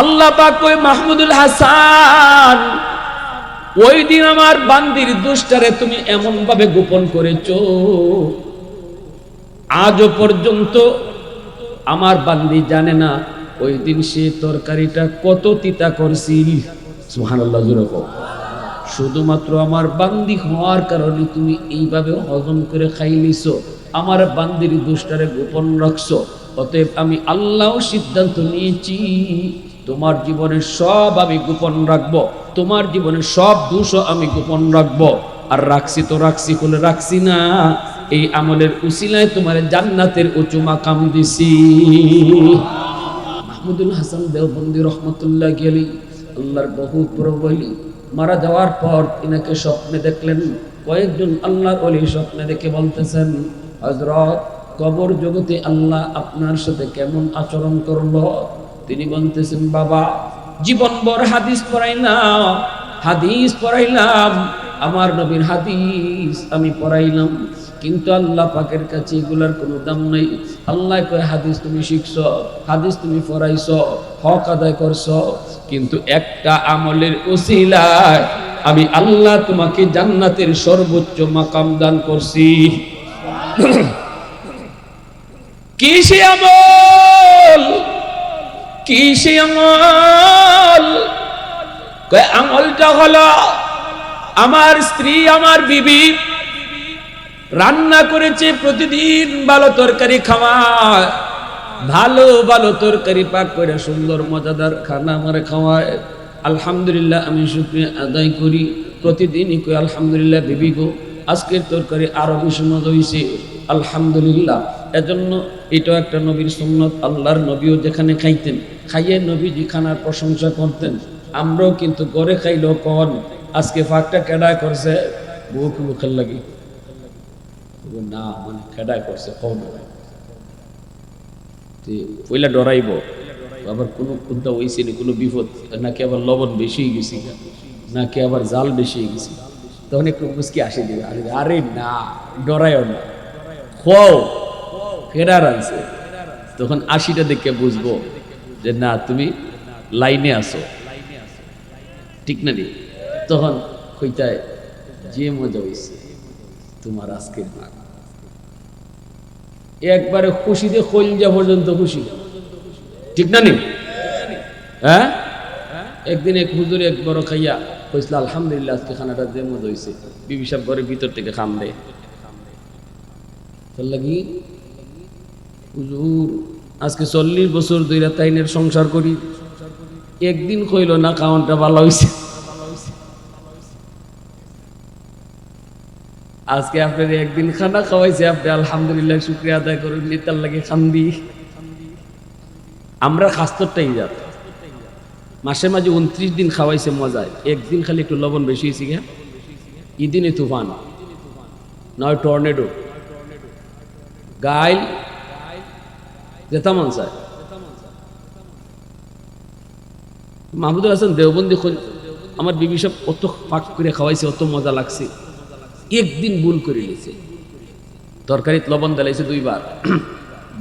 আল্লাহ পাক কই মাহমুদুল হাসান, ওই দিন আমার বান্দির দুষ্টারে তুমি এমন ভাবে গোপন করেছো, আজও পর্যন্ত আমার বান্দি জানে না ওই দিন সে তরকারিটা কত তিতা করছিল। সুবহানাল্লাহ, জোরে বলো। শুধুমাত্র আমার বান্দি হওয়ার কারণে তুমি এইভাবে হজম করে খাই নিছো, আমার বান্দির দুষ্টারে গোপন রাখছো। অতএব আমি আল্লাহ সিদ্ধান্ত নিয়েছি তোমার জীবনের সব আমি গোপন রাখবো, তোমার জীবনের সব দোষও আমি গোপন রাখবো। আর রাখছি তো রাখছি, বলে রাখছি না, এই আমলের উসিলায় তোমার জান্নাতের উঁচু মাকাম দিছি। মাহমুদুল হাসান দেওবন্দি রহমতুল্লাহ আলাইহি, আল্লাহর বহুত বড় ওলি, মারা যাওয়ার পর ইনাকে স্বপ্নে দেখলেন কয়েকজন আল্লাহর ওলি। স্বপ্নে দেখে বলতেছেন, হযরত, কবর জগতে আল্লাহ আপনার সাথে কেমন আচরণ করলো? তিনি বলতেছেন, বাবা, জীবনভর হাদিস পড়াইলাম, আমার নবীর হাদিস আমি পড়াইলাম, কিন্তু আল্লাহ পাকের কাছে এগুলার কোনো দাম নাই। আল্লাহ কয়, হাদিস তুমি শিখছো, হাদিস তুমি পড়াইছো, হক আদায় করছো, কিন্তু একটা আমলের উসিলায় আমি আল্লাহ তোমাকে জান্নাতের সর্বোচ্চ মাকাম দান করছি। কি সে আমল? কি সে আমল? কয় আমলটা হলো, আমার স্ত্রী, আমার বিবি রান্না করেছে, প্রতিদিন ভালো তরকারি খাওয়ায়, ভালো ভালো তরকারি পাক করে সুন্দর মজাদার খানা আমার খাওয়ায়। আলহামদুলিল্লাহ, আমি শুকরিয়া আদায় করি, প্রতিদিনই কই আলহামদুলিল্লাহ বিবি গো, আজকের তরকারি আরো বেশি মজা হয়েছে, আলহামদুলিল্লাহ। এজন্য এটাও একটা নবীর সুন্নত। আল্লাহর নবীও যেখানে খাইতেন, খাইয়ে নবীজি খানার প্রশংসা করতেন। আমরাও কিন্তু গড়ে খাইলেও কন আজকে ফাঁকটা কেডায় করছে, বুক মুখের লাগি না, মানে কেডায় করছে কম পইলা ডরাইব, আবার কোনো খুদ্া হয়েছে নি, কোনো বিপদ নাকি আবার লবণ বেশি গেছি, নাকি আবার জাল বেশি গেছি, তখন একটু মুসকি আসে দিবে, আরে না, ডরাইও না, খাও কেডার আনছে, তখন আশিটা দেখে বুঝবো যে না, তুমি লাইনে আসো, ঠিক না নি? তখন কইতায় যে মজা হয়েছে তোমার আজকের ভাগ, একবারে খুশিতে কলজা পর্যন্ত খুশি, ঠিক না নি? হ্যাঁ, একদিন এক হুজুর এক বড় খাইয়া কইছিল, আলহামদুলিল্লাহ আজকে খানাটা যে মজা হয়েছে। বিবি সাহেব ঘরের ভিতর থেকে খাম দেয়, তোর লাগি হুজুর আজকে 40 বছর ধরে তাইনের সংসার করি, একদিন কইল না খাওয়ানটা ভালো হয়েছে। আজকে আপনার একদিন খানা খাওয়াইছে, আপনি আলহামদুলিল্লাহ শুকরিয়া আদায় করুন, নিতার লাগে খান্দি। আমরা খাস্তরটাই যাত মাসে মাঝে 29 দিন খাওয়াইছে মজায়, একদিন খালি একটু লবণ বেশি হয়েছে গা, ইদিনে তুফান, নয় টর্নেডো, গাইল যেতা মন চায়। মাহমুদুল হাসান দেওবন্দি আমার বিবি সব অত পাক করে খাওয়াইছে, অত মজা লাগছে, একদিন ভুল করে নিয়েছে, তরকারিত লবণ দিলাইছে 2 বার,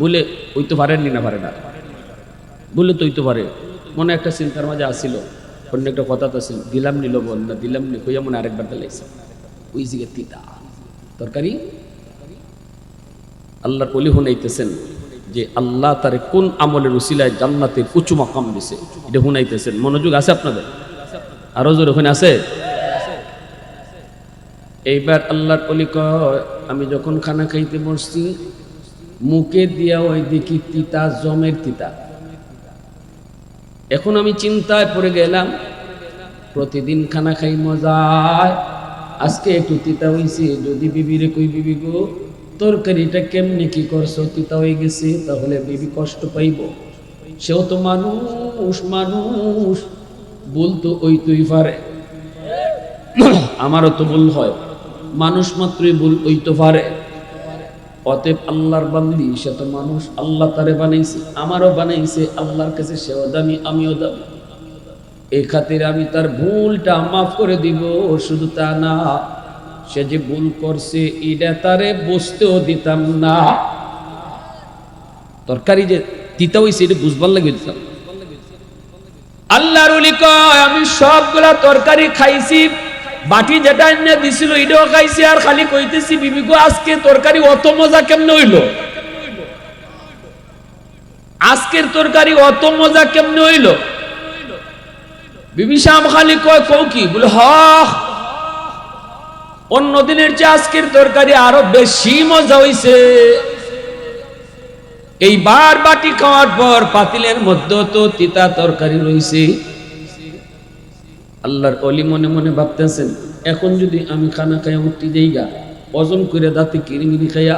বলে ওই তো পারেননি না, পারে না বলে তো ওই তো পারে, মনে একটা চিন্তার মাঝে আসছিল, অন্য একটা কথা তো আসছিল, দিলাম নি লবণ না দিলাম নি, কইয়া মনে আরেকবার দিলাইছে, ওই জিগে তিতা তরকারি। আল্লাহর ওলি হুনাইতেছেন যে আল্লাহ তারে কোন আমলের উসিলায় জান্নাতের উঁচু মাকাম দিছে, এটা হুনাইতেছেন। মনোযোগ আছে আপনাদের? আরো জোরে ওখানে আছে? এইবার আল্লাহর ওলি কয়, আমি যখন খানা খাইতে বসছি, মুখে দিয়া ওই দেখি তিতা, জমের তিতা। এখন আমি চিন্তায় পড়ে গেলাম, প্রতিদিন খানা খাই মজায়, আজকে একটু তিতা হইছে, যদি বিবিরে কই, বিবি গো তরকারিটা কেমনি কি করছো, তিতা হয়ে গেছে, তাহলে বিবি কষ্ট পাইব, সেও তো মানুষ, মানুষ বলতো ওই তুই পারে, আমারও তো ভুল হয়, মানুষ মাত্রই ভুল ওই তো পারে। অতএব আল্লাহর বান্দি, সে তো মানুষ, আল্লাহ তারে বানাইছে, আমারও বানাইছে, আল্লাহর কাছে সেও দামি, আমিও দামি, এই খাতিরে আমি তার ভুলটা মাফ করে দিব। শুধু তা না, সে যে ভুল করছে এটা তারে বসতেও দিতাম না, তরকারি যে তিতা হইছে এটা বুঝবার লাগে দিতাম, আল্লাহর ওলি কয় আমি সবগুলা তরকারি খাইছি, বাটি যেটা এনে দিছিল এটাও খাইছি, আর খালি কইতেছি বিবি গো আজকে তরকারি অত মজা কেমনে হইল, আজকের তরকারি অত মজা কেমনে হইল। বিবি সাহেব খালি কয় কও কি, বলে হ অন্য দিনের চেয়ে আজকের তরকারি আরো বেশি মজা হইছে। এইবার বাটি খাওয়ার পর পাতিলের মধ্যে তো তিতা তরকারি রইছে। আল্লাহর ওলি মনে মনে ভাবতেছেন এখন যদি আমি খানা খাইয়া উঠতে যাইগা ওজন করে দাঁতে কিরিমিরি খাইয়া,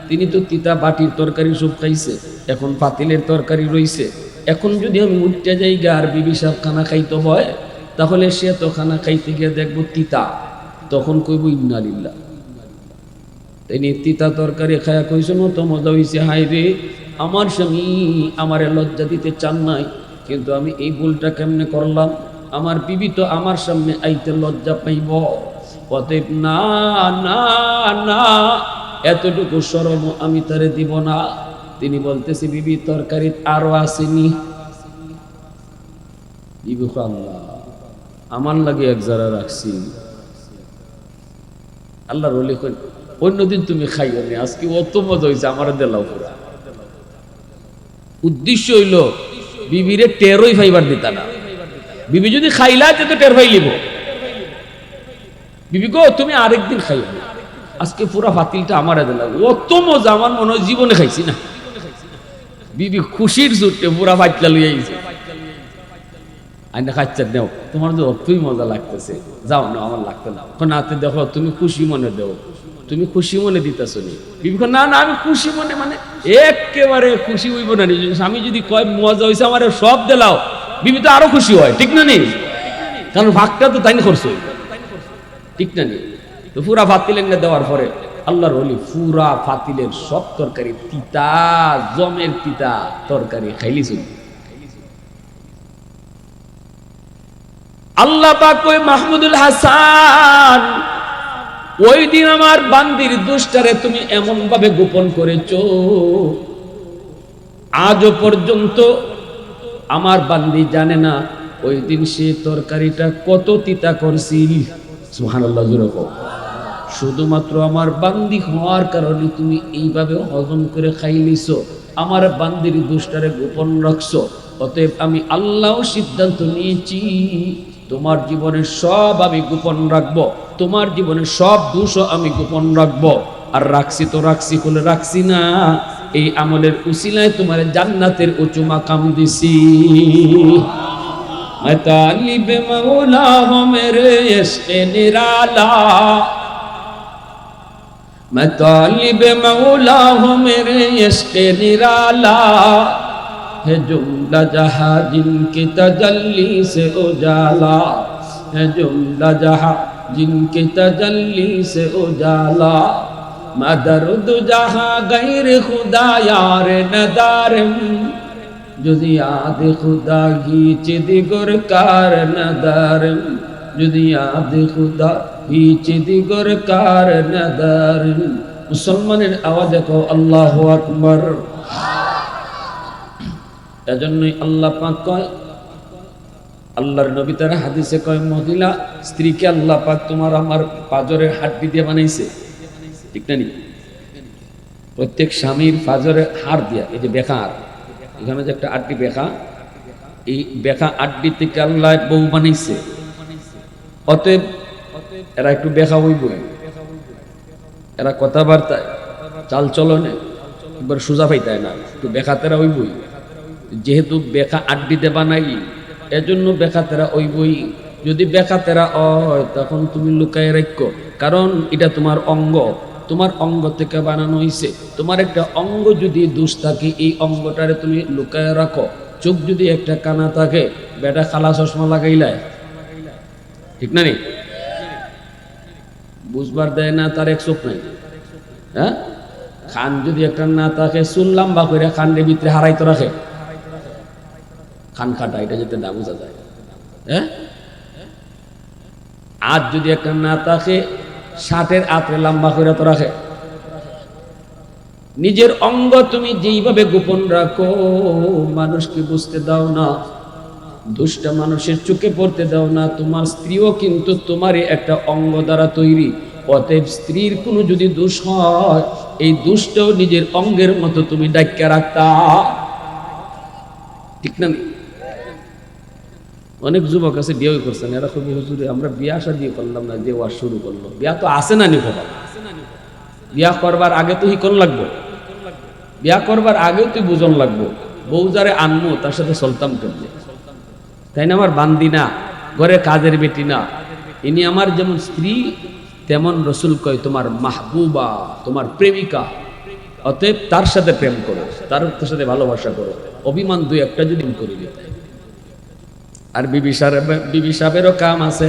তিনি তো তিতা বাটির তরকারি সব খাইছে, এখন পাতিলের তরকারি রইছে, এখন যদি আমি উঠতে যাইগা আর বিবি সাহেব খানা খাইতে হয়, তাহলে সে তো খানা খাইতে গিয়ে দেখবো তিতা, তখন কইব ইন্না লিল্লাহ। তিনি তিতা তরকারি খায়া কইছেন তো মজা হইছে, হাই রে আমার স্বামী আমারে লজ্জা দিতে চান নাই, কিন্তু আমি এই ভুলটা কেমনে করলাম, আমার বিবি তো আমার সামনে আইতে লজ্জা পাইব, অতএব না না না এতটুকু শরম আমি তারে দিব না। তিনি বলতেছি বিবি তরকারি আরো আসেনি। বিবি আল্লাহ আমার লাগে এক জারা রাখছি। আল্লাহর ওলি কই অন্যদিন তুমি খাইও নি, আজকে অত মজা হয়েছে আমার দেলাও পুরা। উদ্দেশ্য হইল বিবিরে টেরই ফাইবার দিতা না, বিবি যদি খাইলা তো টের ফাইলিব, বিবি গো তুমি আরেকদিন খাইও, আজকে পুরা ফাতিলটা আমার দিলাম, অত মজা আমার মনে হয় জীবনে খাইছি না। বিবি খুশির জুটে পুরা ফাইটলা লইয়া আইছে, আইনা খাচ্ছা দেও তোমার তো অতই মজা লাগতেছে, যাও না আমার লাগতে না, নাতে দেখো তুমি খুশি মনে দেও, তুমি খুশি মনে দিতেছ নি। বিবি না না আমি খুশি মনে, মানে একেবারে খুশি হইব না, স্বামী যদি কয় মজা হয়েছে আমার সব দিলাও, বিবি তো আরো খুশি হয়, ঠিক না নেই, কারণ ভাগটা তো তাই করছো, ঠিক না নেই। তো পুরা ফাতিলের দেওয়ার পরে আল্লাহর ওলি পুরা ফাতিলের সব তরকারি তিতা, জমের তিতা তরকারি খাইলিছিল। আল্লাহ পাক কই মাহমুদুল হাসান ওই দিন আমার বান্দির দুষ্টারে তুমি এমন ভাবে গোপন করেছো, আজও পর্যন্ত আমার বান্দি জানে না ওই দিন সে তরকারিটা কত তিতা করছিল। সুবহানাল্লাহ জোরে কও। শুধুমাত্র আমার বান্দি হওয়ার কারণে তুমি এইভাবে হজম করে খাইলিছো, আমার বান্দির দুষ্টারে গোপন রাখছো, অতএব আমি আল্লাহ সিদ্ধান্ত নিয়েছি তোমার জীবনের সব আমি গোপন রাখবো, তোমার জীবনের সব দোষও আমি গোপন রাখবো। আর রাখছি তো রাখছি বলে রাখছি না, এই আমলের উসিলায় তোমার জান্নাতের উঁচু মাকাম দিছি। मैं तालिब मौला हूँ मेरे इश्क़ निराला, मैं तालिब मौला हूँ मेरे इश्क़ निराला, है जुमला जहाँ जिनकी तजल्ली से उजाला, है जुमला जहाँ जिनकी तजल्ली से उजाला, मदरुद जहाँ गैर खुदा यार नदारम, যদি আদে খুদা হিচ দিগর কার নদারম, যদি আদে খুদা হিচ দিগর কার নদারম। মুসলমানের আওয়াজ দেখো আল্লাহু আকবার। এজন্যই আল্লাহ পাক কয়, আল্লাহর নবী তার হাদিসে কয় মহিলা স্ত্রীকে আল্লাহ পাক তোমার আমার পাজরের হাড্ডি দিয়ে বানাইছে, ঠিক না নি? প্রত্যেক স্বামীর পাজরের হাড় দিয়া, এই যে বেকা হাড়, এখানে যে একটা আড্ডি বেকা, এই বেকা আড্ডি থেকে আল্লাহ বউ বানাইছে, অতএব এরা একটু বেকা হইব, এরা কথাবার্তায় চাল চলনে একবার সোজা পাইতায় না, একটু বেকাতেরা হইবই, যেহেতু বেকা আড্ডিতে বানাই এজন্য বেকাতেরা হইবই। যদি বেকাতেরা হয় তখন তুমি লুকায় রাখো, কারণ এটা তোমার অঙ্গ, তোমার অঙ্গ থেকে বানানো হয়েছে। তোমার একটা অঙ্গ যদি দোষ থাকে এই অঙ্গটারে তুমি লুকায় রাখো। চোখ যদি একটা কানা থাকে, বেটা খালা চশমা লাগাইলায়, ঠিক না নি? বুঝবার দেয় না তার এক চোখ নাই। হ্যাঁ, খান যদি একটা না থাকে চুল লম্বা করে খানের ভিতরে হারাইতে রাখে, খান খাটা, এটা যেতে না বোঝা যায়। হ্যাঁ, আর যদি একটা না থাকে ষাটের আতরে লম্বা করে তো রাখে। নিজের অঙ্গ তুমি যেইভাবে গোপন রাখো মানুষকে বুঝতে দাও না, দুষ্টা মানুষের চোখে পড়তে দাও না। তোমার স্ত্রীও কিন্তু তোমারই একটা অঙ্গ দ্বারা তৈরি, অতএব স্ত্রীর কোনো যদি দোষ হয়, এই দোষটাও নিজের অঙ্গের মতো তুমি ডাক্কা রাখতা, ঠিক না? অনেক যুবক আছে বিয়ে করছেন, এরা খুব হুজুরে আমরা বিয়া শাদী করলাম না, যে ওয়াজ শুরু করলো, বিয়া তো আসে না নি খবর। বিয়া করবার আগে তো হিকন লাগবো, বিয়া করবার আগেও তুই বুঝন লাগবো, বউ যারে আনমো তার সাথে চলতাম কেমনে, তাই না? আমার বান্দি না, ঘরে কাজের বেটি না, ইনি আমার যেমন স্ত্রী তেমন রসুল কয় তোমার মাহবুবা, তোমার প্রেমিকা। অতএব তার সাথে প্রেম করো, তার সাথে ভালোবাসা করো, অভিমান দুই একটা যদি করি দিতে। আর বিবি সাহেবেরও কাম আছে,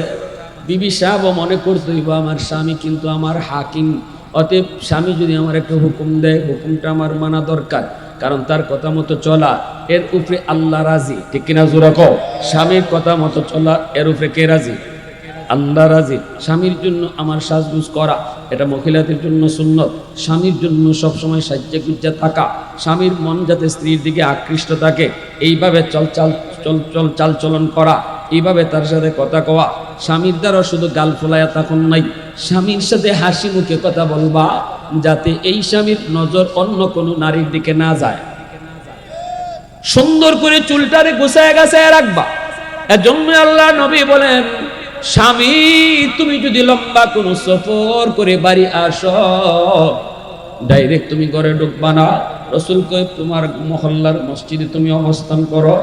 বিবি সাহেবও মনে করতে হইব আমার স্বামী কিন্তু আমার হাকিম। অতএব স্বামী যদি আমার একটা হুকুম দেয়, হুকুমটা আমার মানা দরকার, কারণ তার কথা মতো চলা এর উপরে আল্লাহ রাজি, ঠিক কিনা জোরা কও? স্বামীর কথা মতো চলা এর উপরে কে রাজি? আল্লাহ রাজি। স্বামীর জন্য আমার সাজগুজ করা এটা মহিলাদের জন্য সুন্নত। স্বামীর জন্য সবসময় সাজ্জা গুজ্জা থাকা, স্বামীর মন যাতে স্ত্রীর দিকে আকৃষ্ট থাকে, এইভাবে চাল চলন করা, এইভাবে তার সাথে কথা কওয়া। স্বামীর দ্বারা শুধু গাল ফোলায়া তখন নাই, স্বামীর সাথে হাসি মুখে কথা বলবা, যাতে এই স্বামীর নজর অন্য কোনো নারীর দিকে না যায়। সুন্দর করে চুলটারে গোছায় গাছায় রাখবা। এজন্য আল্লাহ নবী বলেন, স্বামী তুমি যদি লম্বা কোনো সফর করে বাড়ি আসো, ডাইরেক্ট তুমি ঘরে ঢুকবা না। রসুল কয় তোমার মহল্লার মসজিদে তুমি অবস্থান করো,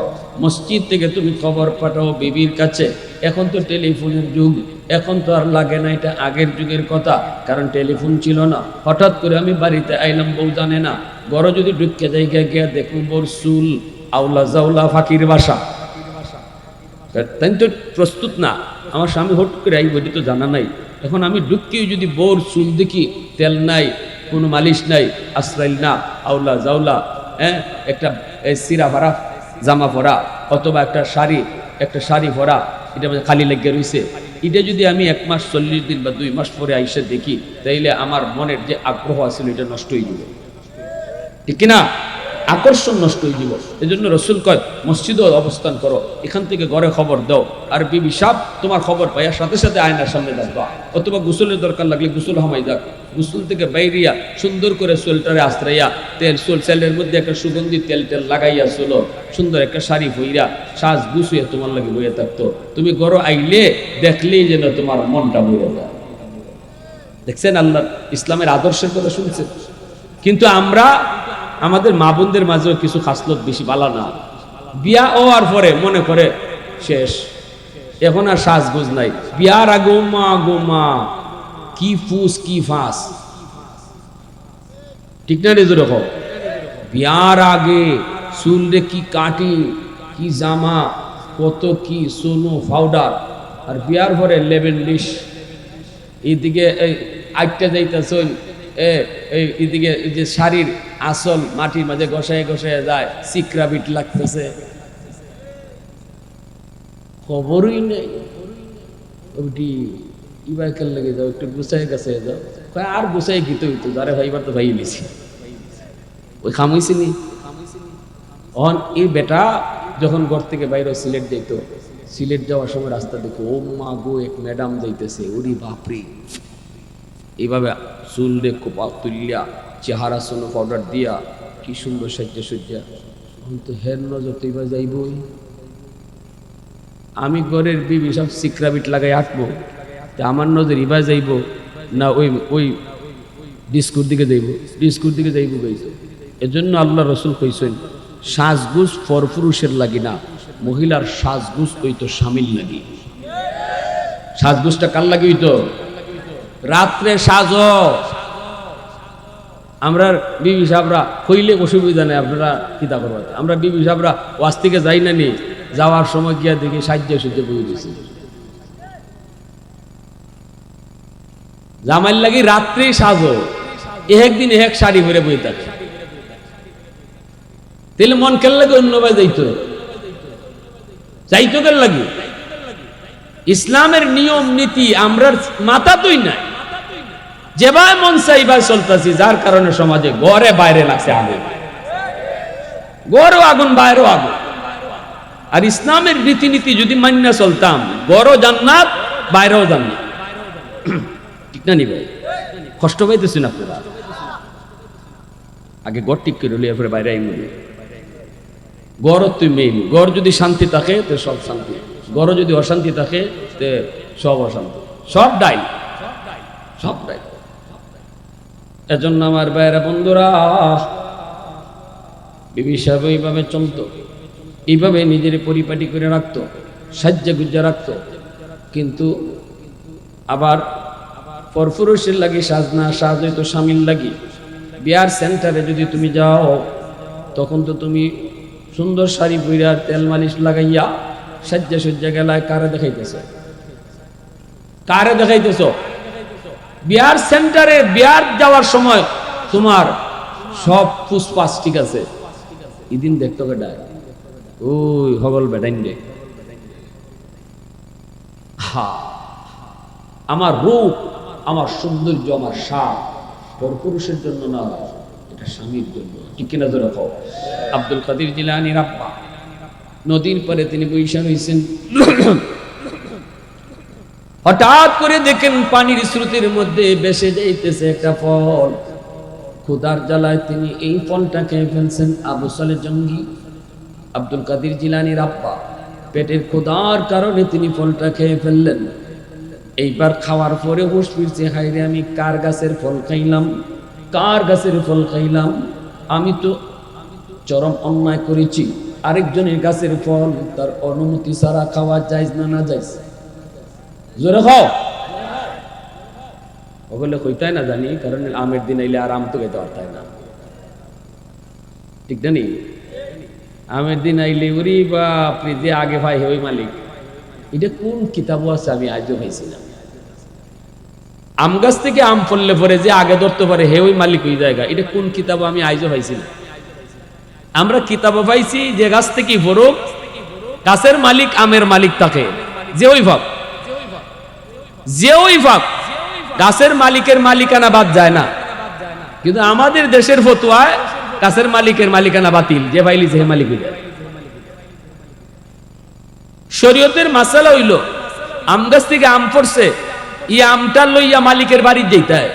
মসজিদ থেকে তুমি খবর পাঠাও বিবির কাছে। এখন তো টেলিফোনের যুগ, এখন তো আর লাগে না, এটা আগের যুগের কথা, কারণ টেলিফোন ছিল না। হঠাৎ করে আমি বাড়িতে আইলাম, বউ জানে না, ঘরে যদি ঢুকে যাই গিয়া দেখুন বোর চুল আউলা জাউলা ফাঁকির বাসা, তাই তো প্রস্তুত না। আমার স্বামী হট করে আই বডি তো জানা নাই, এখন আমি ঢুকিয়ে যদি বোর চুল দেখি তেল নাই, কোনো মালিশ নাই, আশ্রাইল না, আউলা জাউলা, একটা সিরা ভরা জামা পরা অথবা একটা শাড়ি পরা, এটা খালি লেগে রয়েছে, এটা যদি আমি 1 মাস 40 দিন বা 2 মাস পরে আইসে দেখি, তাইলে আমার মনের যে আগ্রহ আছিল এটা নষ্ট হয়ে যাবে, ঠিক কিনা? আকর্ষণ নষ্ট হয়ে যাব। এই জন্য রসুল কয় মসজিদও অবস্থান করো, এখান থেকে ঘরে খবর দাও। আর বিবি সাহেব তোমার খবর পাইয়া সাথে সাথে আয়নার সামনে যাবা, অথবা গোসলের দরকার লাগলে গোসল হামাই যাক, গোসল থেকে বাইরিয়া সুন্দর করে সোলটারে আশ্রাইয়া সেলের মধ্যে একটা সুগন্ধি তেল লাগাইয়া চলো, সুন্দর একটা শাড়ি পইরা সাজ গুছিয়ে তোমার লাগে বইয়ে থাকতো। তুমি ঘরে আইলে দেখলেই যেন তোমার মনটা বইয়ে যায়। দেখছেন আল্লাহ ইসলামের আদর্শের কথা শুনছেন? কিন্তু আমরা আমাদের মা বোনদের মাঝেও কিছু খাসলত বেশি বালা না, বিয়া হওয়ার পরে মনে করে শেষ, এখন আর সাজগোজ নাই। বিয়ার আগোমা কি ফুস কি ফাঁস, ঠিক না? রেজো রকম বিয়ার আগে চুল রে কি কাটিং, কি জামা, কত কি সোনো পাউডার, আর বিয়ার পরে লেবেন লিশ। এইদিকে আটটা যাইতেছেন, এইদিকে যে শাড়ির আসল মাটির মাঝে ঘষায় যায়, সিকরা বিট লাগতেছে, খবরই নেই। ওটি ইবাইকাল লেগে যাও, একটু গুছাই গাছে যাও, আর গুছাই গীত হইতো, যারে ভাইবার তো ভাই নিছি, ওই খামাইছি নি। অন এই বেটা যখন ঘর থেকে বাইরে সিলেট যাইতো, সিলেট যাওয়ার সময় রাস্তা দেখো, ও মা গো এক ম্যাডাম যাইতেছে, ওরি বাপরে, এইভাবে চুল রে কোপা তুলিয়া, চেহারা সোনো পাউডার দিয়া, কি সুন্দর সজ্জা। তো হের নজর তো এবার যাইবই। আমি ঘরের বিবি সব সিকরাবিট লাগাই আঁকবো, আমার নজর এবার যাইব না ওই ডিস্কুর দিকে যাইব গাইতো। এজন্য আল্লাহ রসুল কইছেন সাজগুজ পরপুরুষের লাগি না, মহিলার সাজগুজ হইতো স্বামীর লাগি। সাজগুজটা কার লাগি হইতো? রাত্রে সাজ। আমরা বিবি সাহেবরা কইলে অসুবিধা নেই, আপনারা কিতা করবেন, আমরা বিবি সাহেবরা ওয়াজ থেকে যাই না নি, যাওয়ার সময় গিয়া দেখি সাজ্জে বই দিয়েছি। জামাইল লাগি রাত্রে সাজো, একদিন এক শাড়ি পরে বই থাকে, তাহলে মন কেন লাগে অন্য ভাই যাইতো কেন লাগে? ইসলামের নিয়ম নীতি আমরা মাথা তুই নাই, যেভাবে মন চাইবার চলতেছি, যার কারণে সমাজে ঘরে বাইরে লাগছে আগুন, ঘরেও আগুন বাইরেও আগুন। আর ইসলামের রীতিনীতি যদি মান্য চলতাম, গড়ও জান্নাত, বাইরেও জান্নাত। ঠিক না নি ভাই? কষ্ট পাইতেছেন আপনারা? আগে গড় ঠিক করে লিয়ে পরে বাইরে আইন। গড় তুই মেইন। গড় যদি শান্তি থাকে তো সব শান্তি, গড় যদি অশান্তি থাকে তো সব অশান্তি, সব ডাইল, সব ডাইল। এজন্য আমার ভাইয়েরা বন্ধুরা, বিবি সাহেব এইভাবে চলতো, এইভাবে নিজের পরিপাটি করে রাখতো, সাজ্জা গুজ্জা রাখতো। কিন্তু আবার পরপুরুষের লাগি সাজ না, সাজ হইতো স্বামীর লাগি। বিয়ার সেন্টারে যদি তুমি যাও, তখন তো তুমি সুন্দর শাড়ি পইরা তেল মালিশ লাগাইয়া সাজ্জা সজ্জা গেলায় কারে দেখাইতেছ? কারে দেখাইতেছ? বিয়ার সেন্টারে বিয়ার যাওয়ার সময় তোমার সব পুষ্পাস ঠিক আছে, ইদিন দেখতো কেডায়? ওই হগল বেটাইন্ডে। হা, আমার রূপ, আমার সৌন্দর্য, আমার সাপ পরপুরুষের জন্য না, এটা স্বামীর জন্য। ঠিক কিনা ধরে খাও। আব্দুল কাদের জিলানীর আব্বা নদীর পরে তিনি বৈশা হয়েছেন। হঠাৎ করে দেখেন পানির স্রোতের মধ্যে ভেসে যাইতেছে একটা ফল। ক্ষুধার জ্বালায় তিনি এই ফলটা খেয়ে ফেলছেন। আবু সালেহ জঙ্গি আব্দুল কাদের জিলানীর আব্বা পেটের ক্ষুধার কারণে তিনি ফলটা খেয়ে ফেললেন। এইবার খাওয়ার পরে হুঁশ ফিরছে, হায়রে আমি কার গাছের ফল খাইলাম, কার গাছের ফল খাইলাম, আমি তো চরম অন্যায় করেছি। আরেকজনের গাছের ফল তার অনুমতি ছাড়া খাওয়া যাইজ না? না যাইজ? জোরে খাও। ওগুলো কইতাই না জানি, কারণ আমের দিন আইলে আর আম তো খেতে পারতাই না। ঠিক জানি? আমের দিন আইলে উরি বাপরে, যে আগে ভাই ওই মালিক। এটা কোন কিতাবও আছে আমি আজও পাইছি না। আম গাছ থেকে আম ফললে পরে যে আগে ধরতে পারে হে ওই মালিক ওই জায়গা, এটা কোন কিতাব আমি আজও পাইছি না। আমরা কিতাবও পাইছি যে গাছ থেকে ফরুক, গাছের মালিক আমের মালিক থাকে, যে ওই ভাব, যে ওই ভাব, গাছের মালিকের মালিকানা বাদ যায় না। কিন্তু আমাদের দেশের ফতুয়ায় গাছের মালিকের মালিকানা বাতিল, যে পাইলি যে মালিক হয়ে যায়। শরীয়তের মাসালা হইল আম গাছ থেকে আম পড়ছে, ই আমটা লইয়া মালিকের বাড়ি যেতে হয়।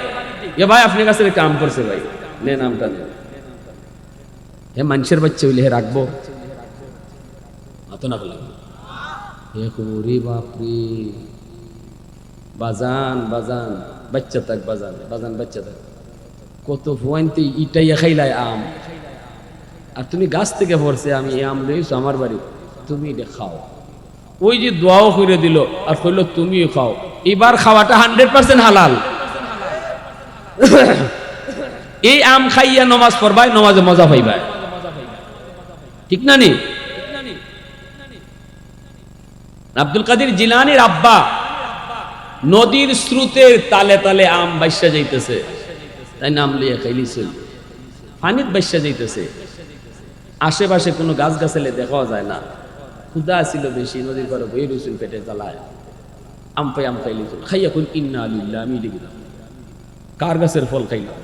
এ ভাই আপনার কাছে একটা আম পড়ছে, ভাই নেন আমটা নেন। হে মানুষের বাচ্চা হইলে হে রাখবো অত না লাগবে। হে রে বাপরে, বাজান বাজান বাচ্চা থাক, বাজান বাজান বাচ্চা থাক, কত ফোয়াইনতে ইটাইয়া খাইলায় আম, আর তুমি গাছ থেকে পড়ছে আমি এই আম লইছো আমার বাড়ি, তুমি এটা খাও। ওই যে দোয়াও করে দিল আর কইল তুমিও খাও। এবার খাওয়াটা 100% হালাল। এই আম খাইয়া নমাজ পড়বাই, নমাজে মজা পাইবাই। ঠিক না নি? আব্দুল কাদের জিলানীর আব্বা নদীর স্রোতের তালে তালে আম বাইসা যাইতেছে, তাই নাম লইয়া খাইলিছিল। পানিত বাইসা যাইতেছে, আশেপাশে কোনো গাছ গাছালে দেখাও যায় না। ক্ষুধা ছিল বেশি, নদীর পারে বই রসুল পেটে জ্বালায় আম পাই, আম খাইলিছিল। খাইয়া কোন ইন্না আলিল্লাহ, আমি লিখলাম কার গাছের ফল খাইলাম,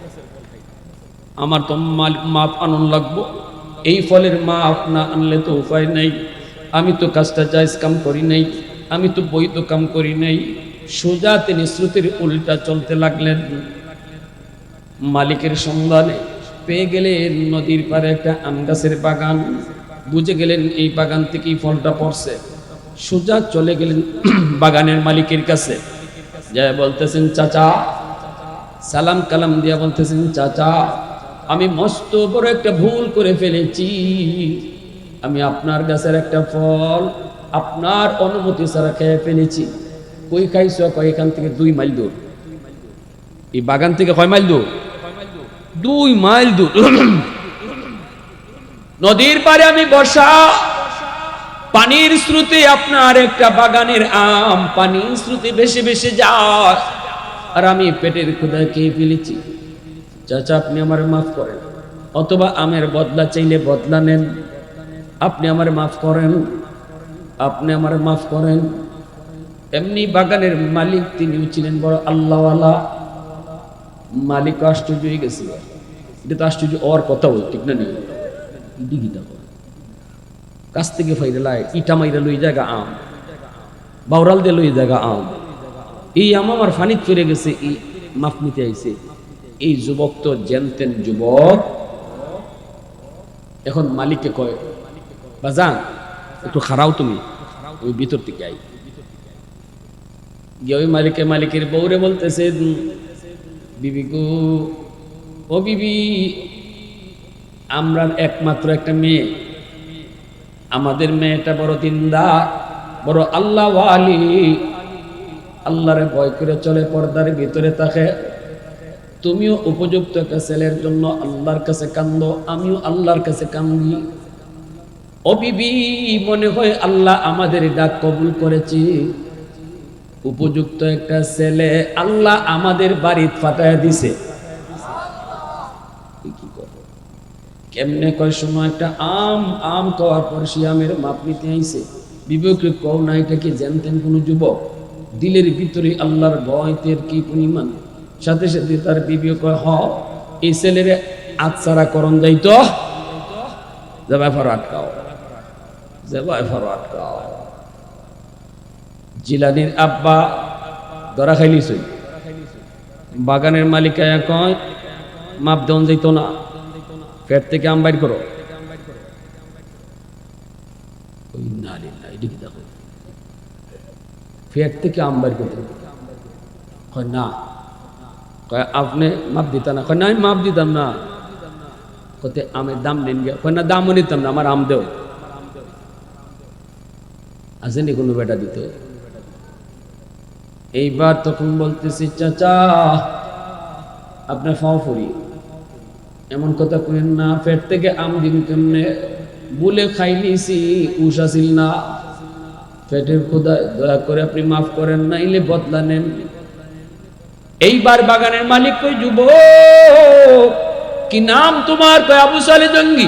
আমার তো মাপ আনন্দ লাগবো। এই ফলের মাপ না আনলে তো উপায় নাই। আমি তো কাজটা জায়েজ কাম করি নাই, আমি তো বৈধ কাম করি নাই। সোজা তিনি স্রোতের উল্টা চলতে লাগলেন। মালিকের সন্ধানে পেয়ে গেলেন নদীর পারে একটা আম গাছের বাগান। বুঝে গেলেন এই বাগান থেকেই ফলটা পড়ছে। সোজা চলে গেলেন বাগানের মালিকের কাছে, যা বলতেছেন চাচা, সালাম কালাম দিয়া বলতেছেন চাচা, আমি মস্ত বড় একটা ভুল করে ফেলেছি। আমি আপনার গাছের একটা ফল আপনার অনুমতি ছাড়া খেয়ে ফেলেছি। কই খাইছো? কয় এখান থেকে 2 মাইল দূর। এই বাগান থেকে কয় মাইল দূর? 2 মাইল দূর। নদীর পারে আমি বসা, পানির স্রোতে আপনার একটা বাগানের আম পানির স্রোতে ভেসে ভেসে যায়, আর আমি পেটের ক্ষুধা খেয়ে ফেলেছি। চাচা আপনি আমার মাফ করেন, অথবা আমের বদলা চাইলে বদলা নেন। আপনি আমার মাফ করেন, আপনি আমার মাফ করেন। এমনি বাগানের মালিক তিনিও ছিলেন বড় আল্লাহওয়ালা। মালিক আশ্চর্য হয়ে গেছিল। এটা তো আশ্চর্য ওর কথা বল, ঠিক না? নেই কাছ থেকে ফাইরে লাই ইটা মাইরা লই জায়গা আম, বাউরাল দিয়ে লই জায়গা আম, এই আম আমার ফানিত ফিরে গেছে, এই মাফ নিতে আইছে। এই যুবক তো জেনতেন যুবক। এখন মালিককে কয়, বাজান একটু খারাও, তুমি ওই ভিতর থেকে আই গিয়ে ওই মালিকের বউরে বলতেছে, বিবি গো, ও বিবি, আমরা একমাত্র একটা মেয়ে, আমাদের মেয়েটা বড় দিনদার, বড় আল্লাহওয়ালি, আল্লাহরে ভয় করে চলে, পর্দার ভিতরে থাকে। তুমিও উপযুক্ত একটা ছেলের জন্য আল্লাহর কাছে কান্দো, আমিও আল্লাহর কাছে কান্দি। ও বিবি, মনে হয় আল্লাহ আমাদের ডাক কবুল করেছে, উপযুক্ত একটা ছেলে আল্লাহ আমাদের বাড়িতে ফাটায় দিছে। কি করবো, কেমনে কয়, সময় একটা আম খাওয়ার পর সে আমের মাপ নিতে আইছে। বিবেকে কও না, এটা কি জানতেন কোন যুবক? দিলের ভিতরে আল্লাহর ভয়তের কি পরিমাণ। সাথে সাথে তার বিবেক কয়, হ, এই ছেলেরে আচ্ছারা করণ যাইতো, যে ব্যাপার আটকাও, যে ব্যাপার আটকাও। জিলানির আব্বা ধরা খাইলিস, বাগানের মালিক কয়, মাপ দেওয়া যাইত না, পেট থেকে আম বাইর করো। পেট থেকে আম বাইর করতে না, আপনি মাপ দিতেন না? না, আমি মাপ দিতাম না। কতে আমের দাম নেন গে? না, দামও নিতাম না, আমার আম দেও। আসেনি কোনো বেটা দিতে। এইবার তখন বলতেছি, চাচা আপনার ফাও ফুরি, এমন কথা কইেন না, পেট থেকে আম দিন কেমনে? বলে খাইলিছি, উষা ছিল না, পেটের খোদায়, দয়া করে আপনি মাফ করেন, নাইলে বদলা নেন। এইবার বাগানের মালিক কই, যুবক কি নাম তোমার? কয় আবু সালে জঙ্গি।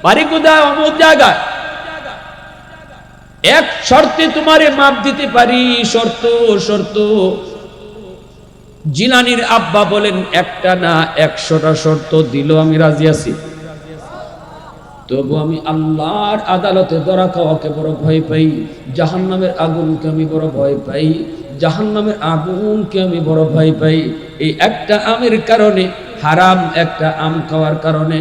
বাড়ি কোথায়? অমুক জায়গায়। এক শর্তে তোমারে মাপ দিতে পারি। শর্ত। জিলানির আব্বা বলেন, একটা না 100টা শর্ত দিল আমি রাজি আছি, তবু আমি আল্লাহর আদালতে ধরা খাওয়াকে বড় ভয় পাই, জাহান্নামের আগুনকে আমি বড় ভয় পাই, জাহান্নামের আগুনকে আমি বড় ভয় পাই। এই একটা আমের কারণে, হারাম একটা আম খাওয়ার কারণে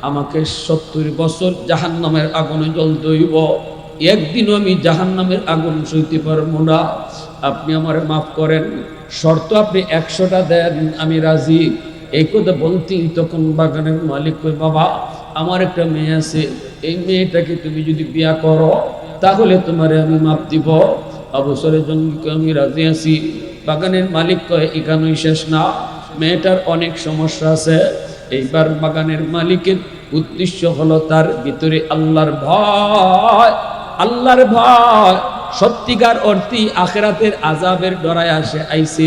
আমাকে 70 বছর জাহান্নামের আগুনে জ্বলতে হইব। একদিনও আমি জাহান্নামের আগুন সইতে পারবো না, আপনি আমার মাফ করেন। শর্ত আপনি 100টা দেন, আমি রাজি। এই কথা বলতেই তখন বাগানের মালিক কই, বাবা আমার একটা মেয়ে আছে, এই মেয়েটাকে তুমি যদি বিয়া করো তাহলে তোমারে আমি মাপ দিব। অবসরের জন্য আমি রাজি আছি। বাগানের মালিক কয়, এখানেই শেষ না, মেয়েটার অনেক সমস্যা আছে। এইবার বাগানের মালিকের উদ্দেশ্য হলো তার ভিতরে আল্লাহর ভয়, আল্লাহর ভয়, সত্যিকার অর্থে আখিরাতের আযাবের ডরায় আসে আইছে,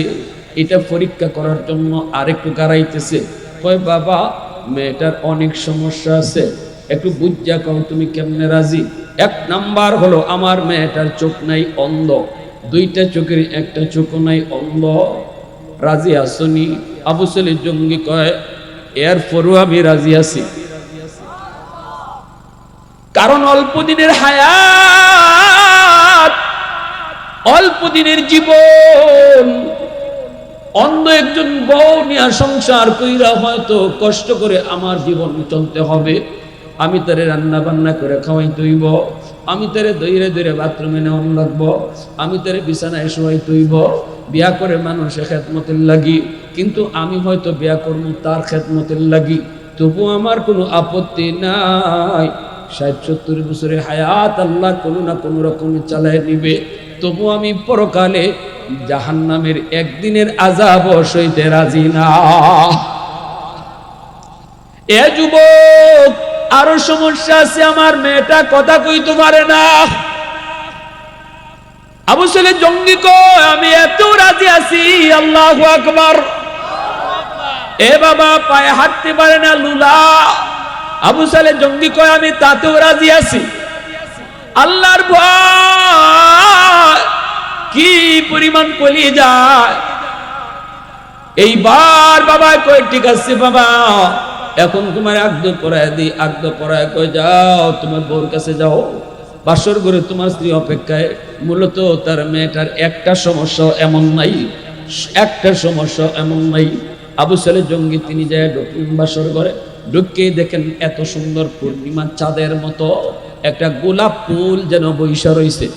এটা পরীক্ষা করার জন্য আরেকটু গাড়াইতেছে। কয়, বাবা মেয়েটার অনেক সমস্যা আছে, একটু বুঝা কও তুমি কেমনে রাজি। 1 নাম্বার হলো আমার মেয়েটার চোখ নাই, অন্ধ। 2টা চোখের একটা চোখ নাই, অন্ধ। রাজি আসনি? আবু সালেহ জঙ্গি কয়, এরপরও আমি রাজি আছি, কারণ অল্প দিনের হায়াত, অল্প দিনের জীবন। অন্ধ একজন বউ নিয়ে সংসার কইরা হয়তো কষ্ট করে আমার জীবন চলতে হবে। আমি তারে রান্না বান্না করে খাওয়াইতে হইব, আমি তারে ধৈরে ধৈরে বাথরুমে নেওয়ান লাগবো, আমি তারে বিছানায় শোয়াইতে হইব। বিয়া করে মানুষের খেদমতের লাগি, কিন্তু আমি হয়তো বিয়া করবো তার খেদমতের লাগি, তবু আমার কোনো আপত্তি নাই। 60-70 বছরের হায়াত আল্লাহ কোনো না কোনো রকমে চালায় নিবে, তবু আমি পরকালে জাহান্নামের একদিনের আযাব সইতে রাজি না। এ যুবক, আরো সমস্যা আছে, আমার মেয়েটা কথা কইতে পারে না। আবু সালেহ জঙ্গি কয়, আমি এত রাজি আছি, আল্লাহু আকবার। এ বাবা, পায়ে হাঁটতে পারে না, লুলা। আবু সালেহ জঙ্গি কয়, আমি তাতেও রাজি আছি। আল্লাহর ভয় কি পরিমাণ কলিয়ে যায়। এইবার বাবা কয়, ঠিক আছে বাবা, এখন তোমার আগদ পরায় দিই, আগদ পরায় কই যাও তোমার বউর কাছে যাও, বাসর ঘরে তোমার স্ত্রী অপেক্ষায়। মূলত তার মেয়েটার একটা সমস্যা এমন নাই, একটা সমস্যা এমন নাই। আবু সালে জঙ্গি তিনি যায় ঢুকলেন বাসর ঘরে, ঢুকেই দেখেন এত সুন্দর পূর্ণিমা চাঁদের মতো একটা গোলাপ ফুল যেন বৈশা রইছে।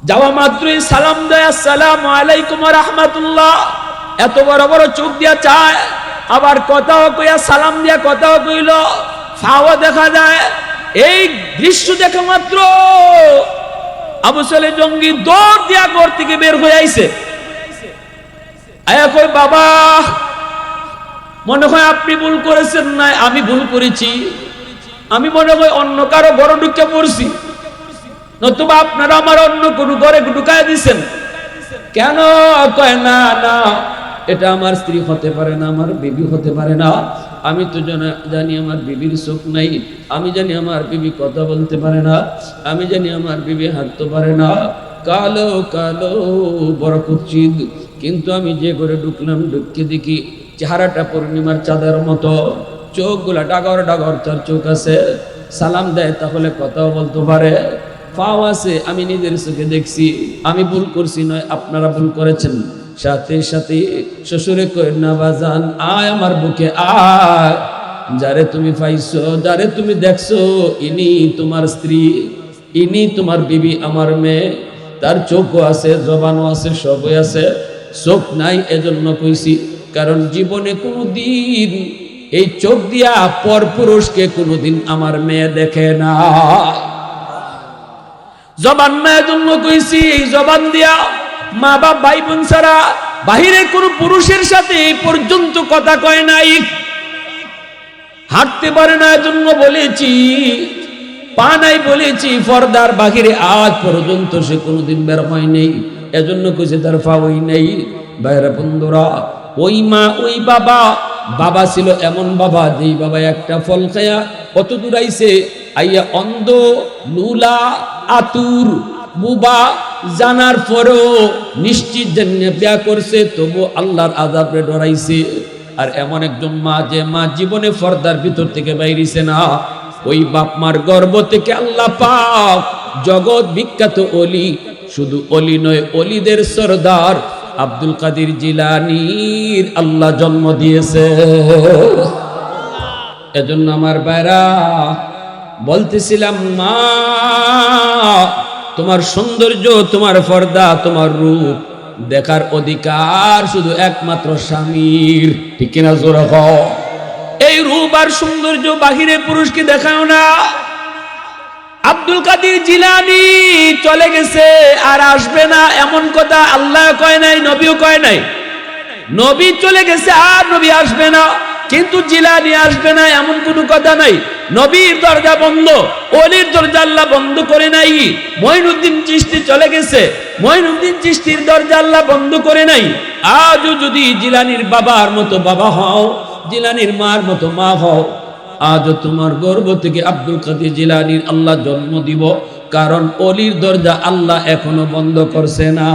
যাওয়া মাত্রই সালাম দেয়, আসসালামু আলাইকুম ওয়া রাহমাতুল্লাহ। এত বড় বড় চোখ দিয়া চায়, আবার কথাও কইয়া সালাম দিয়া কথাও কইল, ফাওয়া দেখা যায়। এই দৃশ্য দেখা মাত্র আবু সালে জঙ্গি দৌড় দিয়া ঘর থেকে বের হয়ে আইছে। আয়া কই বাবা, মনে হয় আপনি ভুল করেছেন না, আমি ভুল করেছি। আমি মনে হয় অন্য কারো ঘরে ঢুকে পড়ছি, নতুবা আপনারা আমার অন্য কোনো ঘরে ঢুকায় দিছেন। কেন? কয় না না, এটা আমার স্ত্রী হতে পারে না, আমার বিবি হতে পারে না। আমি তো জানি আমার বিবির চোখ নাই, আমি জানি আমার বিবি কথা বলতে পারে না, আমি জানি আমার বিবি হাঁটতে পারে না, কালো কালো বড় কুৎসিত। কিন্তু আমি যে ঘরে ঢুকলাম, ঢুককে দেখি চেহারাটা পূর্ণিমার চাঁদের মতো, চোখগুলা ডাগর ডাগর তার চোখ আছে। সালাম দেয় তাহলে কথাও বলতে পারে, পাও আছে, আমি নিজের চোখে দেখছি। আমি ভুল করছি নয়, আপনারা ভুল করেছেন। সাথে সাথে শ্বশুরে কই না বাজান, আয় আমার বুকে আয়, যারে তুমি পাইছো, যারে তুমি দেখছো, ইনি তোমার স্ত্রী, ইনি তোমার বিবি, আমার মেয়ে। তার চোখও আছে, জবানও আছে, সবই আছে। চোখ নাই এজন্য কইছি, কারণ জীবনে কোনোদিন এই চোখ দিয়া পর পুরুষকে কোনোদিন আমার মেয়ে দেখে না। জবান না এজন্য কইছি, এই জবান দিয়া মা বাপ ভাই বোন ছাড়া বাহিরে কোন পুরুষের সাথে এই পর্যন্ত কথা কয় নাই, হাঁটতে পারে না এজন্য বলেছি, পা নাই বলেছি, পর্দার বাহিরে আজ পর্যন্ত সে কোনোদিন বের হয় নেই, এজন্য কইছে তার পাওয়াই নেই। বাইরা বন্ধুরা, ওই মা ওই বাবা, বাবা ছিল এমন বাবা, যেই বাবা একটা ফল খায়া কত দূর আইছে, আইয়া অন্ধ, লুলা, আতুর, বুবা জানার পরেও নিশ্চিত জেনে বিয়া করছে, তবু আল্লাহর আযাবে ডরাইছে। আর এমন একজন মা, যে মা জীবনে পর্দার ভিতর থেকে বাইরিছে না, ওই বাপ মার গর্ভ থেকে আল্লাহ পাক জগৎ বিখ্যাত অলি, শুধু অলি নয়, অলিদের সরদার আব্দুল কাদের জিলানীর আল্লাহ জন্ম দিয়েছে। এজন্য আমার ভাইরা বলতেছিলাম, মা তোমার সৌন্দর্য, তোমার পর্দা, তোমার রূপ দেখার অধিকার শুধু একমাত্র স্বামীর, ঠিক কিনা জোরে কও। এই রূপ আর সৌন্দর্য বাহিরে পুরুষকে দেখাও না। আব্দুল কাদের জিলানী চলে গেছে, আর আসবে না এমন কথা আল্লাহ কয় নাই, নবীও কয় নাই। নবী চলে গেছে আর নবী আসবে না, কিন্তু জিলানী আসবে না এমন কোনো কথা নাই। নবীর দরজা বন্ধ, ওলির দরজা আল্লাহ বন্ধ করে নাই। মঈনুদ্দিন চিশতি চলে গেছে, মঈনুদ্দিন চিশতির দরজা আল্লাহ বন্ধ করে নাই। আজও যদি জিলানীর বাবার মতো বাবা হও, জিলানীর মার মতো মা হও, আজও তোমার গর্ভ থেকে আব্দুল কাদের জিলানীর আল্লাহ জন্ম দিব, কারণ অলির দরজা আল্লাহ এখনো বন্ধ করছে না।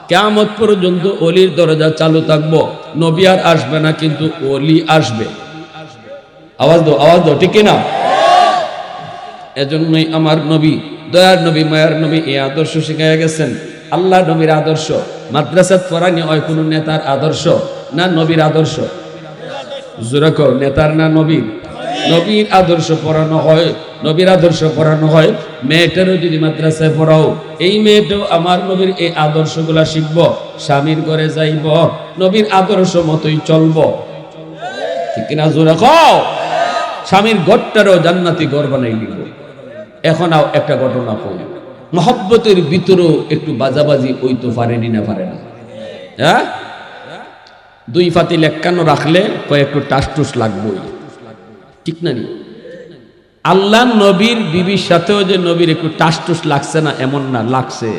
কিয়ামত পর্যন্ত অলির দরজা চালু থাকবো। নবী আর আসবে না, কিন্তু অলি আসবে। আওয়াজ দাও, আওয়াজ দাও, ঠিক কিনা? এজন্যই আমার নবী, দয়ার নবী, মায়ার নবী এই আদর্শ শিখাইয়া গেছেন। আল্লাহ নবীর আদর্শ মাদ্রাসাত পড়ানি হয় কোন নেতার আদর্শ না নবীর আদর্শ? জোরে কও, নেতার না নবীর? নবীর আদর্শ পড়ানো হয়, নবীর আদর্শ পড়ানো হয়। মেয়েটারও যদি মাদ্রাসায় পড়াও, এই মেয়েটাও আমার নবীর এই আদর্শগুলা শিখব, স্বামীর ঘরে যাইব, নবীর আদর্শ মতোই চলব, ঠিক কিনা জোরে কও। স্বামীর ঘরটারও জান্নাতি ঘর বানাই নিব। এখন একটা ঘটনা কই, মহব্বতের ভিতরেও একটু বাজাবাজি ওই তো পারেনি না, পারে না? হ্যাঁ, দুই ফাতিল একখানো রাখলে কয়েকটু টাসটুস লাগবই, ঠিক না? আল্লাহ নবীর বিবির সাথেও যে নবীর একটু টাসটুস লাগছে না এমন না, লাগছে।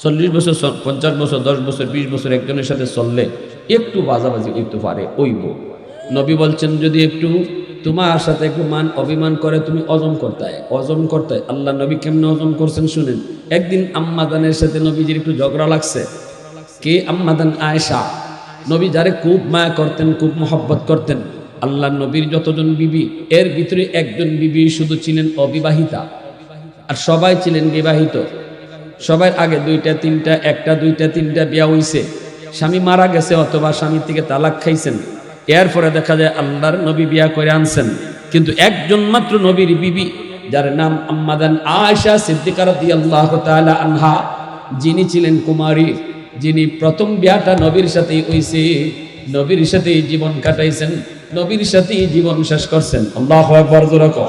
40 বছর, 50 বছর, 10 বছর, 20 বছর একজনের সাথে চললে একটু বাজাবাজি হইতে পারে, ওইব। নবী বলছেন, যদি একটু তোমার সাথে একটু মান অভিমান করে, তুমি অজম করতে। আল্লাহ নবী কেমনে অজম করছেন শুনেন। একদিন আম্মাদানের সাথে নবীজির একটু ঝগড়া লাগছে। কে? আম্মাদান আয়েশা। নবী যারে খুব মায়া করতেন, খুব মোহব্বত করতেন। আল্লাহ নবীর যতজন বিবি, এর ভিতরে একজন বিবি শুধু ছিলেন অবিবাহিতা, আর সবাই ছিলেন বিবাহিত। সবার আগে দুইটা তিনটা, একটা দুইটা তিনটা বিয়া হইছে, স্বামী মারা গেছে অথবা স্বামীর থেকে তালাক খাইছেন। এরপরে দেখা যায় আল্লাহর নবী বিয়া করে আনছেন, কিন্তু একজন মাত্র নবীর বিবি, যার নাম আম্মাদান আয়েশা সিদ্দিকা রাদিয়াল্লাহু তাআলা আনহা, যিনি ছিলেন কুমারী, যিনি প্রথম বিয়াটা নবীর সাথেই হইছে, নবীর সাথেই জীবন কাটাইছেন, নবীর সাথেই জীবন শেষ করছেন। আল্লাহু আকবার জোরে কও।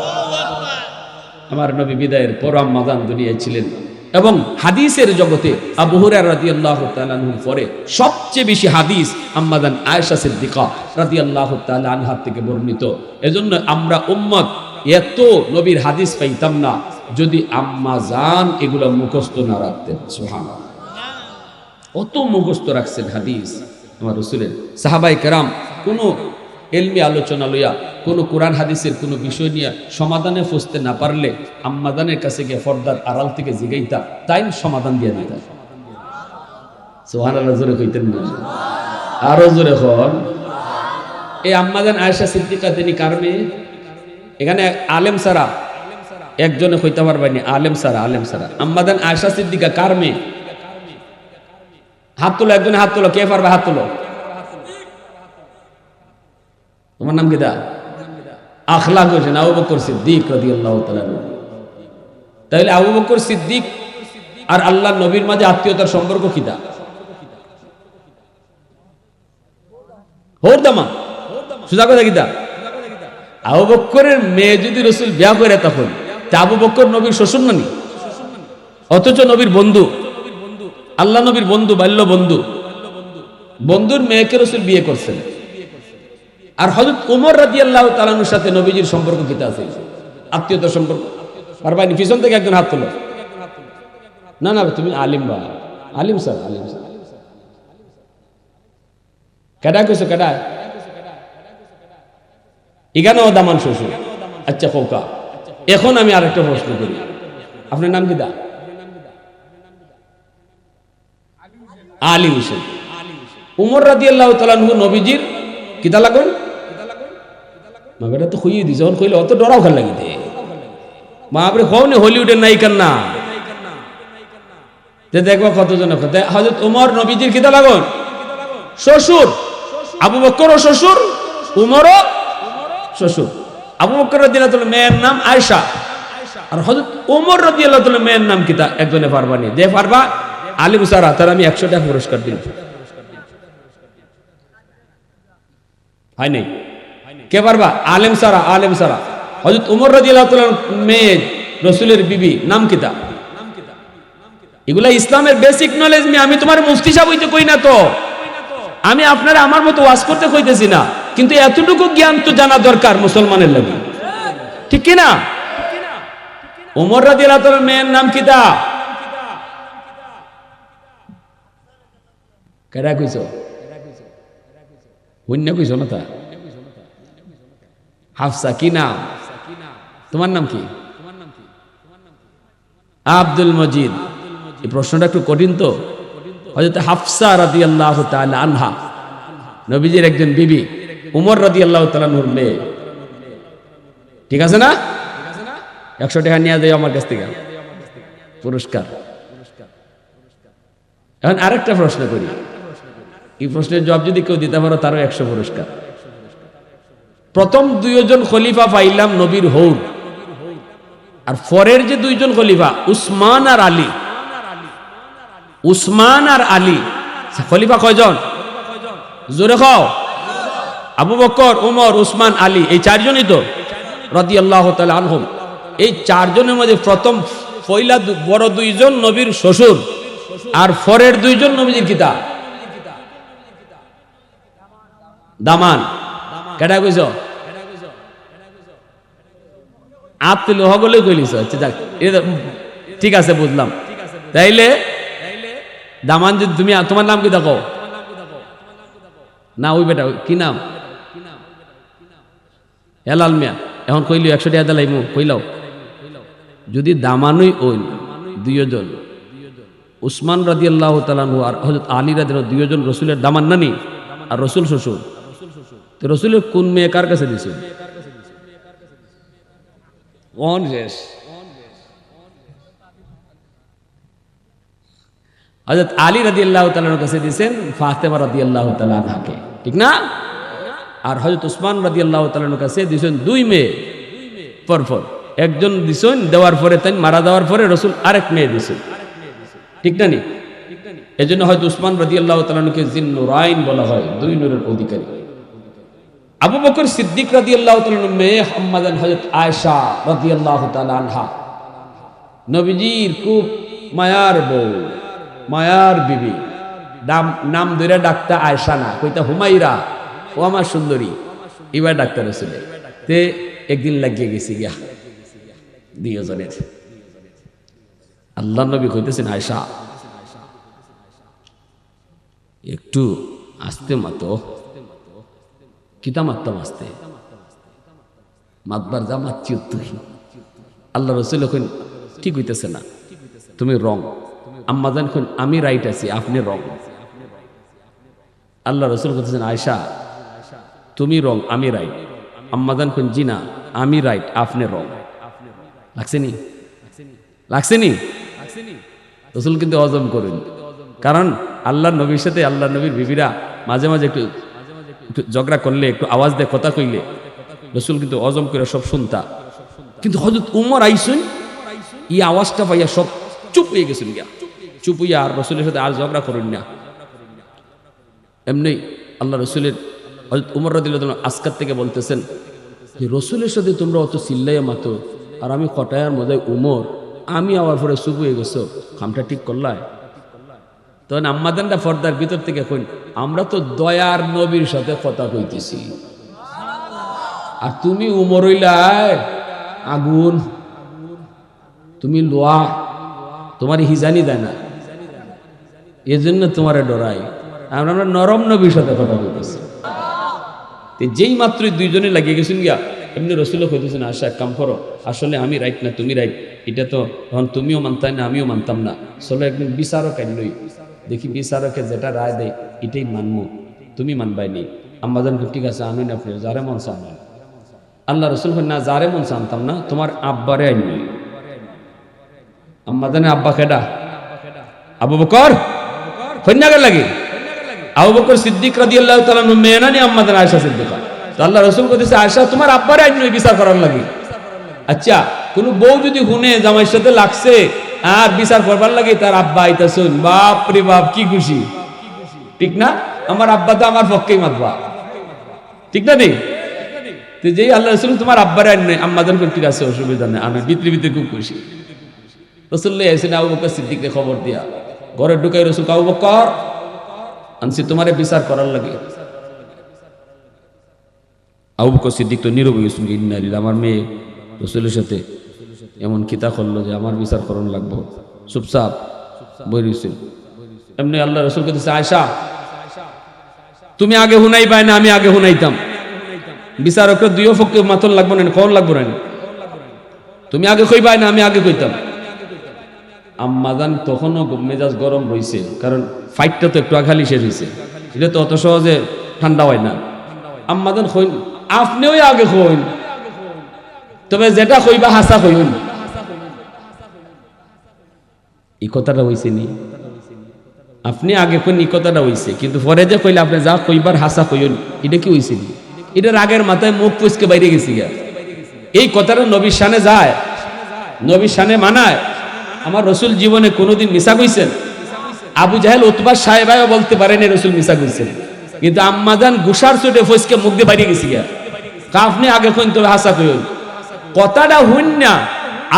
আমার নবী বিদায়ের পর আম্মাদান দুনিয়ায় ছিলেন। এবং হাদিসের জগতে আবু হুরায়রা রাদিয়াল্লাহু তাআলা আনহুর পরে সবচেয়ে বেশি হাদিস আম্মাদান আয়েশা সিদ্দিকা রাদিয়াল্লাহু তাআলা আনহা থেকে বর্ণিত। এজন্য আমরা উম্মত এত নবীর হাদিস পাইতাম না যদি আম্মাজান এগুলো মুখস্থ না রাখতেন। সুবহানাল্লাহ, অত মুখস্থ রাখছেন হাদিস আমার রাসূলের। সাহাবায়ে কেরাম কোনো এলমি আলোচনা লইয়া, কোনো কোরআন হাদিসের কোনো বিষয় নিয়ে সমাধানে ফুসতে না পারলে আম্মাদানের কাছে গিয়ে পর্দার আড়াল থেকে জিগাইতা, তাই সমাধান দিয়ে দিতা। সুবহানাল্লাহ জোরে কইতেন না, আরো জোরে হন। এই আম্মাদান আয়েশা সিদ্দিকা তিনি কারণে এখানে আলেম সারা একজনে কইতে পারবানি, আলেম সারা আম্মাদান আয়েশা সিদ্দিকা কার মেয়ে? হাত তোলো, একজনে হাত তোলো, কে পারবে হাত তোলো? তোমার নাম কি? দা আখলাক হয়েছেন আবু বকর সিদ্দিক রাদিয়াল্লাহু তাআলা। তাহলে আবু বকর সিদ্দিক আর আল্লাহ নবীর মাঝে আত্মীয়তার সম্পর্ক কি? দা হোর দামা সুজা কথা কি? দা আবু বকরের মেয়ে যদি রাসূল বিয়া করে তখন তা আবু বকর নবীর শ্বশুর নানি, অথচ নবীর বন্ধু, আল্লাহ নবীর বন্ধু, বাল্য বন্ধু, বন্ধুর মেয়েকে রাসূল বিয়ে করছেন। আর হযরত ওমর রাদিয়াল্লাহু তাআলা আনহুর সাথে নবীজির সম্পর্ক কি আছে? আত্মীয়তার সম্পর্ক। পারবানি? পিছন থেকে একজন হাত তোলো। না না, তুমি আলিম বা আলিম স্যার, কেডা কইছো? কেডা ইগানো দামান শ্বশুর? আচ্ছা খোকা, এখন আমি আরেকটা প্রশ্ন করি, আপনার নাম কি? দা আলী হোসেন। উমর রাদিয়াল্লাহু তাআলা আনহু নবীজির কিতা লাগুন? মা বেটা তো খুইয়ে দিছে, যখন কইলে অত ডরাও খাল লাগি দে মা আপনি হওনি হলিউডের নায়িকার না যে দেখবো কতজন। হযরত ওমর নবীজির কিতা লাগুন? শ্বশুর। আবু বকরও শ্বশুর, উমরও শ্বশুর। আবু বকর রাদিয়াল্লাহু তাআলা মেয়ের নাম আয়েশা, আর হযরত ওমর রাদিয়াল্লাহু তাআলা মেয়ের নাম কিতা? একজনে পারবানি, যে পারবা আলী মুসারা তার আমি 100 টাকা পুরস্কার দিন। হয় নাই? কে পারবা? আলেম সারা হযরত ওমর রাদিয়াল্লাহু তাআলার মেয়ে রাসূলের বিবি নাম কিতা? এগুলা ইসলামের বেসিক নলেজ। আমি তোমার মুফতি সাহেব হইতে কই না তো, আমি আপনারা আমার মতো ওয়াজ করতে কইতেছি না, কিন্তু এতটুকু জ্ঞান তো জানা দরকার মুসলমানের লাগে, ঠিক কি না? ওমর রাদিয়াল্লাহু তাআলার মেয়ের নাম কিতা? কেডা কইছো? অন্য কইছো না? তা হাফসা। কি নাম? তোমার নাম কি? আব্দুল মজিদ। এই প্রশ্নটা একটু কঠিন তো। হযরত হাফসা রাদিয়াল্লাহু তাআলা আনহা নবীজির একজন বিবি, উমর রাদিয়াল্লাহু তাআলা আনহুর মেয়ে, ঠিক আছে না? 100 টাকা নিয়ে যাই আমার কাছ থেকে পুরস্কার। এখন আরেকটা প্রশ্ন করি, এই প্রশ্নের জবাব যদি কেউ দিতে পারো তারও 100 পুরস্কার। প্রথম দুইজন খলিফা পাইলাম নবীর হৌর, আর পরের যে দুইজন খলিফা উসমান আর আলী, উসমান আর আলী খলিফা কয়জন? জোরে খাও। আবু বকর, উমর, উসমান, আলী, এই চারজনই তো রাদিয়াল্লাহু তাআলা আনহুম। এই চারজনের মধ্যে প্রথম পয়লা বড় দুইজন নবীর শ্বশুর, আর পরের দুইজন নবীজির কিতা? দামান। কেডা কইছ? আপনি লোহগলে কইলিছ। আচ্ছা যাক, ঠিক আছে, বুঝলাম। তাইলে দামান যদি তুমি, তোমার নাম কি দেখো না? ওই বেটা কি নাম? হেলাল মিয়া। এখন কইলি 100 টাকা দিলাইমু, কইলাও যদি দামানই ওই দুইজন, উসমান রাদিয়াল্লাহু তাআলা আনহু আর হযরত আলী রাদিয়াল্লাহু দুইজন রাসূলের দামান নানি, আর রসুল শ্বশুর, তো রসুলের কোন মেয়ে কার কাছে দিছে? হযরত আলী রাদিয়াল্লাহু তাআলার কাছে দিয়েছেন ফাতেমা রাদিয়াল্লাহু তাআলা আনহাকে, ঠিক না? আর হযরত উসমান রাদিয়াল্লাহু তাআলার কাছে দিয়েছেন দুই মেয়ে পরপর, একজন দিছেন দেওয়ার পরে তাই মারা যাওয়ার পরে রাসূল আরেক মেয়ে দিয়েছেন, ঠিক না নি? এজন্য হয়তো উসমান রাদিয়াল্লাহু তাআলাকে জিন্নুরাইন বলা হয়, দুই নূরের অধিকারী। আবু বকর সিদ্দিক রাদিয়াল্লাহু তাআলার মেয়ে আম্মাজান হযরত আয়েশা রাদিয়াল্লাহু তাআলা আনহা, নবীজির খুব মায়ার বউ, মায়ার বিবি, নাম ধরে ডাকতা আয়েশা না, কইতা হুমাইরা, ও আমার সুন্দরী, এবার ডাক্তার ছিল। তে একদিন লাগিয়ে গেছি গিয়া দুইজনের। আল্লাহ নবী কইতেছেন আয়েশা একটু আস্তে মাতো, কিতা মারতাম আস্তে, মাতবার যা মাতছি তুই। আল্লাহ রসুল এখন ঠিক হইতেছে না, তুমি রং। আম্মা জান এখন আমি রাইট আছি, আপনি রং। আল্লাহ রসুল বলতেছেন আয়েশা তুমি রং, আমি রাইট। আম্মা জান এখন জি না, আমি রাইট, আপনি রং। লাগছে নি? লাগছে নি? রসুল কিন্তু হজম করেন, কারণ আল্লাহ নবীর সাথে আল্লাহ নবীর বিবিরা মাঝে মাঝে একটু ঝগড়া করলে, একটু আওয়াজ দিয়ে কথা কইলে রসুল কিন্তু হজম করে সব শুনতা। কিন্তু হযরত উমর আইসুন এই আওয়াজটা পাইয়া সব চুপ হয়ে গেছেন গিয়া, চুপ হইয়া আর রসুলের সাথে আর ঝগড়া করেন না। এমনি আল্লাহ রসুলের হযরত উমর রাদিয়াল্লাহু তাআলা আসকার থেকে বলতেছেন যে রসুলের সাথে তোমরা অত চিল্লাইয়া মাতো, আর আমি কটায়ার মজায় উমর, আমি আওয়ার পরে চুপ হয়ে গেছো, কামটা ঠিক করলাই? তখন আম্মাদানটা পর্দার ভিতর থেকে কইন আমরা তো দয়ার নবীর সাথে কথা কইতেছি, আর তুমি উমর হইলাই আগুন, তুমি লোয়া, তোমার হিজানি দেয় না, এজন্য তোমারে ডরাই। আমরা নরম নবীর সাথে কথা কইতেছি। যেই মাত্রই দুইজনে লাগিয়ে গেছেন গিয়া, এমনি রসুলও কইতেছেন আশা এক কাম করো, আসলে আমি রাইট না তুমি রাইট, এটা তো তখন তুমিও মানতাই না আমিও মানতাম না, চলো একদিন বিচারক আনলই, দেখি বিচারকে যেটা রায় দেয় এটাই মানবো, তুমি মানবাই নি। আম্মাজান ঠিক আছে আনুন, আপনি যারে মন চান। আল্লাহ রসুল না যারে মন চানতাম না, তোমার আব্বারে আনলই। আম্মাজানের আব্বা কেডা? আবু বকর। কন্যাকে লাগে আবু বকর সিদ্দিক রাদিয়াল্লাহু তাআলা মেয়ে না নি আম্মাজান আয়েশা সিদ্দিকা। তো আল্লাহ রসুল কইতেছে আয়েশা তোমার আব্বারে আনলই বিচার করার লাগে। আচ্ছা কোন বউ যদি হুনে জামাইয়ের সাথে লাগছে আর বিচার করবার লাগে, তার আব্বা আইতাছেন, বাপ রে বাপ কি খুশি, ঠিক না? আমার আব্বা তো আমার পক্ষেই মাতবা, ঠিক না? নেই তো যেই আল্লাহ রসুল তোমার আব্বারে আনলে আম্মাজান ঠিক আছে অসুবিধা নেই, আমি ভিতরে ভিতরে খুব খুশি। রসুল্লাহ আইসেন আবু বকর সিদ্দিককে খবর দিয়া, ঘরে ঢুকাই রসুল আবু বকর আনছি তোমারে বিচার করার লাগে। আবু বকর সিদ্দিক তো নীরব হয়ে গেছেন, আমার মেয়ে রসুলের সাথে এমন কিতা করলো যে আমার বিচার করণ লাগবো, চুপচাপ বই রইছেন। এমনি আল্লাহ রসুল কইতেছে আয়েশা তুমি আগে হুনাই পাই না, আমি আগে হুনাইতাম, বিচারকরা দুইও পক্ষে মাথন লাগবো না, কন লাগবো না, তুমি আগে কইবাই না আমি আগে কইতাম। আম্মাজান তখনও মেজাজ গরম রইছে, কারণ ফাইটটা তো একটু আঘালি শেষ হয়েছে, এটা তো অত সহজে ঠান্ডা হয় না। আম্মাজান কইন আপনিও আগে কইন, তবে যেটা কইবা হাসা কইন। এই কথাটা হইছে নি? আপনি আগে কইন এই কথাটা হইছে, কিন্তু পরে যে কইলে আপনি যা কইবার হাসা কইন, এটা কি হইছে নি? এটা রাগের মাথায় মুখ পুচকে বাইরে গেছি গা। এই কথাটা নবীর শানে যায়, নবীর শানে মানায়। আমার রসুল জীবনে কোনোদিন মিশা কইছেন? আবু জাহেল উতবা সাহেবাও বলতে পারেন রসুল মিশা কইছেন, কিন্তু আম্মাজান গুসার চোটে ফসকে মুখ দিয়ে বাইরে গেছি গা। আপনি আগে কইন তবে হাসা কইন, কথাটা হইন না।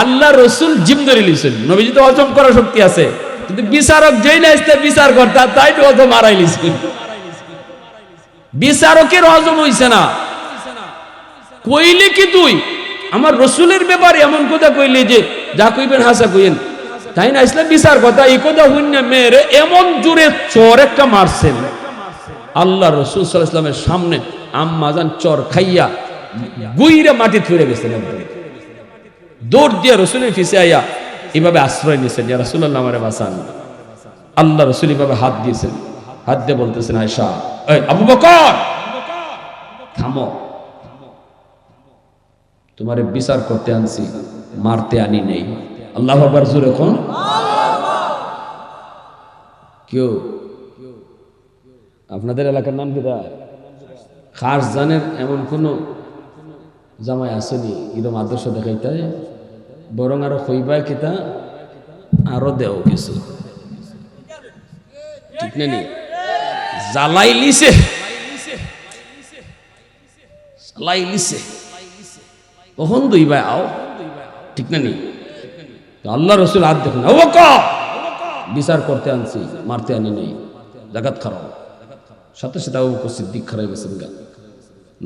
আল্লাহ রসুল জিম ধরে লিছেন, নবীজি তো হজম করার শক্তি আছে, কিন্তু বিচারক যেই না আসতে বিচার করতা তাই তো হজম হারাই লিছেন। বিচারকের হজম হইছে না, কইলে কি তুই আমার রসুলের ব্যাপারে এমন কথা কইলে যে যা কইবেন হাসা কইেন, তাই না? ইসলাম বিচার কথা এই কথা হইন না, মেয়েরে এমন জোরে চর একটা মারছেন আল্লাহ রসুল সাল্লাল্লাহু আলাইহি ওয়াসাল্লামের সামনে, আম্মাজান চর খাইয়া গুইরে মাটি থুরে গেছেন, দৌড় দিয়ে রসুলের পিছে আইয়া এইভাবে আশ্রয় নিয়েছেন, ইয়া রাসূলুল্লাহ আমারে বাঁচান। আল্লাহ রসুল এইভাবে হাত দিয়েছেন, হাত দিয়ে বলতেছেন আয়েশা এই আবু বকর থামো, তোমারে বিচার করতে আনছি, মারতে আনি নেই। আল্লাহু আকবার জোরে কোন। কেউ আপনাদের এলাকার নাম কি খাস জানের এমন কোন জামাই আসেনি এরকম আদর্শ দেখাইতে, বরং আরো হইবাই কিতা আরো দেও কিছু, ঠিক না? জ্বালাই লিছে, জ্বালাই লিছে, কখন দইবা আও, ঠিক না? আল্লাহ রসুল আর দেখুন বিচার করতে আনছি, মারতে আনি নেই, জাকাত খারাপ। সাথে সাথে আবু বকর সিদ্দিক খারাপ গেছেন গা,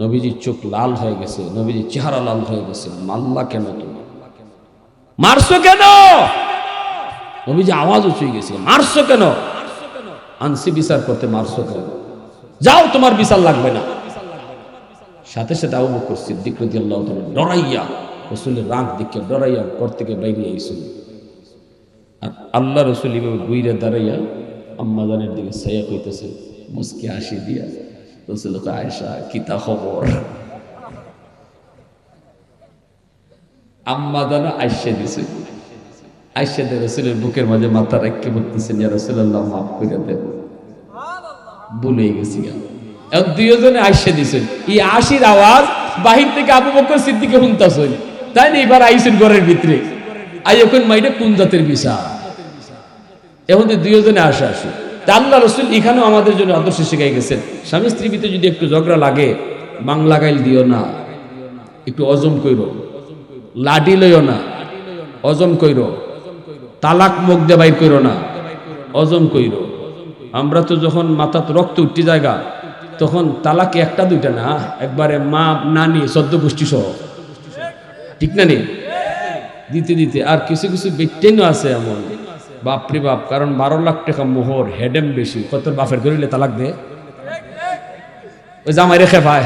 নবীজির চোখ লাল হয়ে গেছে, নবীজির চেহারা লাল হয়ে গেছে। মাল্লা কেন তুমি, মারছো কেন? নবীজি আওয়াজ উঁচু গেছে, মারছো কেন? আনছি বিচার করতে, মারছো কেন? যাও, তোমার বিচার লাগবে না। সাথে সাথে আবু বকর সিদ্দিক রাদিয়াল্লাহু তাআলা ডরাইয়া, রাসূলের রাগ দেখে ডরাইয়া ঘর থেকে বাইরে আইছিল। আর আল্লাহ রাসূল এভাবে বুইরা দাঁড়াইয়া আম্মা জানের দিকে ছায়া কইতেছে, মুস্কি হাসি দিয়া রাসূল কয়, আয়েশা কিতা খবর? আম্মা জান আয়েশা দিছে, আয়েশা দে রাসূলের বুকের মাঝে মাথা রাখকে বলতেছেন, ইয়া রাসূলুল্লাহ মাফ করে দেন, ভুলে গেছি। এখন দুইজনে আয়েশা দিছেন, এই আশির আওয়াজ বাহির থেকে আবু বকর সিদ্দিকে শুনতাছেন, তাই না? এবার আইছেন ঘরের ভিতরে, আই এখন মাইটা কোন জাতের বিচার? এখন দুইজনে আসে আসে। আল্লাহ রসুল এখানেও আমাদের জন্য আদর্শ শিখাই গেছেন, স্বামী স্ত্রীর ভিতরে যদি একটু ঝগড়া লাগে, বাংলা গাইল দিও না, একটু অজম কইরো, লাডি লইও না, অজম কইরো, তালাক মুখ দিয়ে বাইর কইরো না, অজম কইরো। আমরা তো যখন মাথাত রক্ত উঠতে জায়গা, তখন তালাকে একটা দুইটা না, একবারে মা নানি 14 গোষ্ঠী সহ, ঠিক না? দিতে দিতে আর কিছু কিছু ব্যক্তিও আছে এমন, বাপরে বাপ, কারণ 12 লাখ টাকা মোহর, হেডেম বেশি, কত বাপের গরিলে তালাক দে, ওই জামাই রেখে ভাই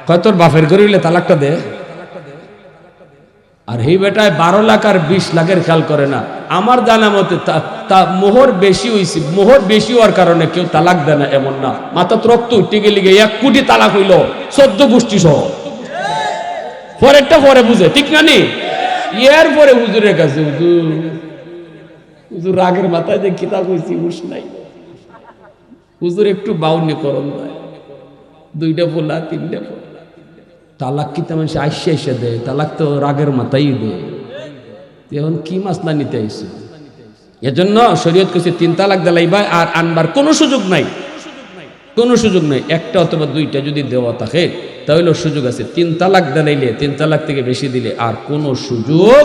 কত বাপের গরিলে তালাকটা দে। আর এই বেটায় 12 লাখ আর 20 লাখের খেয়াল করে না। আমার জানা মতে মোহর বেশি হইছে, মোহর বেশি হওয়ার কারণে কেউ তালাক দেয় না এমন না, মাথা রক্ত উঠতে গেলে 1 কোটি তালাক হইল 14 গোষ্ঠী সহ। পরেরটা পরে বুঝে, ঠিক না? এর পরে হুজুরের কাছে, হুজুর রাগের মাথায় যে কিতাব হয়েছি হুশ নাই, হুজুর একটু বাউনি করন দেয়, 2টা বলা 3টা বলা, তালাক কি তেমন আইসা আইসা দেয়, তালাক তো রাগের মাথায় দেয়। এখন কি মাসলা নিতে আইসে? এজন্য শরীয়ত কইছে 3 তালাক দিলাইবা, আর আনবার কোনো সুযোগ নাই, কোনো সুযোগ নাই। 1টা অথবা 2টা যদি দেওয়া থাকে তাহলে সুযোগ আছে। 3 তালাক দিলাইলে, 3 তালাক থেকে বেশি দিলে আর কোনো সুযোগ,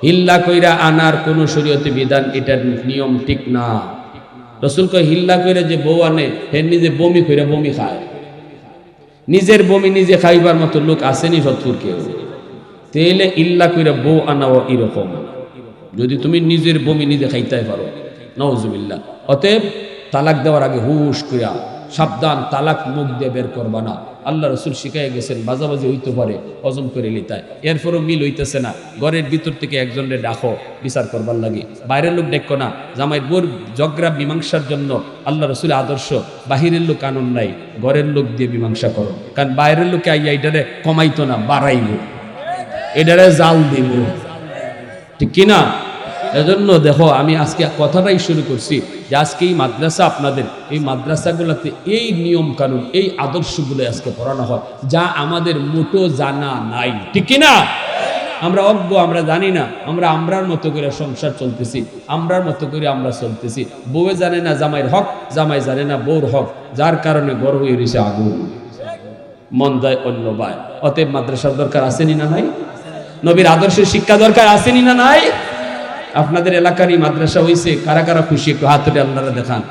হিল্লা কইরা আনার কোন শরীয়তে বিধান, এটার নিয়ম ঠিক না। রাসূল কয়, হিল্লা কইরা যে বউ আনে, হে নিজে বমি কইরা বমি খায়, নিজের বমি নিজে খাইবার মতো লোক আসেনি সত্তর কেউ। তাইলে ইল্লা কইরা বউ আনাও এরকম, যদি তুমি নিজের বমি নিজে খাইতে পারো, নাউজুবিল্লাহ। অতএব তালাক দেওয়ার আগে হুশ কইরা সাবধান, তালাক মুখ দিয়ে বের করবা না। আল্লাহ রসুল শিখাই গেছেন, বাজাবাজি হইতে পারে, হজম করে লিতায়, এরপরও মিল হইতেছে না, ঘরের ভিতর থেকে একজনরে ডাকো বিচার করবার লাগে, বাইরের লোক দেখো না। জামাই বোর ঝগড়া মীমাংসার জন্য আল্লাহ রসুল আদর্শ, বাহিরের লোক কানুন নাই, ঘরের লোক দিয়ে মীমাংসা করো। কারণ বাইরের লোকে আইয়া এটারে কমাইতো না, বাড়াইব, এটারে জাল দিব, ঠিক কিনা? এজন্য দেখো, আমি আজকে কথাটাই শুরু করছি যে আজকে এই মাদ্রাসা, আপনাদের এই মাদ্রাসাগুলোতে এই নিয়ম কানুন, এই আদর্শগুলো আজকে পড়ানো হয়, যা আমাদের মোটো জানা নাই, ঠিক কিনা? আমরা অজ্ঞ, আমরা জানি না, আমরার মতো করে সংসার চলতেছি, আমরার মতো করে আমরা চলতেছি। বউয়ে জানে না জামাইয়ের হক, জামাই জানে না বউর হক, যার কারণে গর্ব হয়ে রয়েছে আগুন, মন যায় অন্য বায়। অতএব মাদ্রাসার দরকার আসেনি না নাই? নবীর আদর্শের শিক্ষা দরকার আসেনি না নাই? আপনাদের এলাকারই মাদ্রাসা হইছে, কারা কারা খুশি একটু হাত তুলে আল্লাহরা দেখান।